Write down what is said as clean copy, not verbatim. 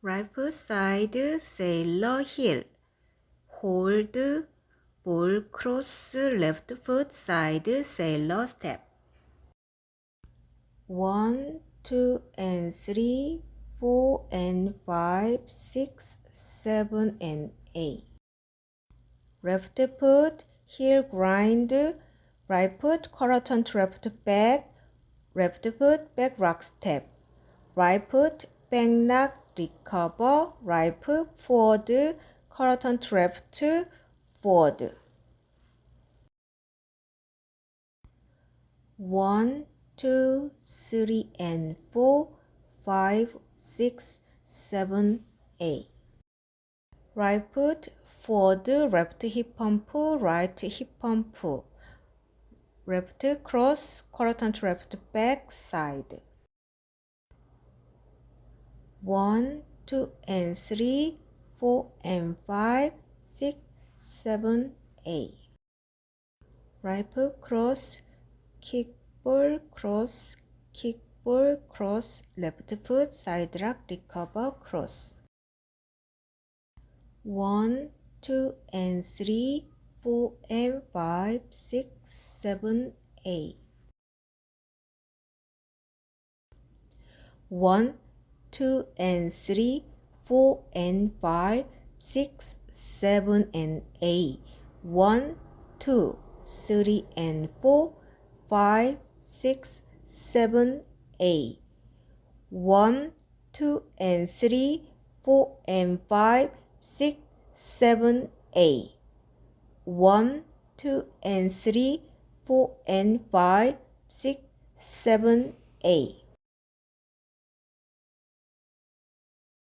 Right foot side, sailor heel. Hold, ball cross, left foot side, sailor step. 1, 2, and 3, 4, and 5, 6, 7, and 8. Left foot, heel grind, right foot, quarter turn to left back, left foot, back rock step, right foot, back knock, recover, right foot, forward, quarter turn to left, forward. 1, 2, 3, and 4, 5, 6, 7, 8. Right foot, forward, left hip pump, right hip pump. Left cross, quarter turn to left back side. 1, 2, and 3, 4, and 5, 6, 7, 8. Right foot cross, kick ball cross, kick ball cross, left foot side lock, recover cross. 1, 2, and 3, 4, and 5, 6, 7, 8. 1, 2, and 3, 4, and 5, 6, 7, and 8. 1, 2, 3, and 4, 5, 6, 7, 8. 1, 2, and 3, 4, and 5, 6, 7, 8. 1, 2, and 3, 4, and 5, 6, 7, 8.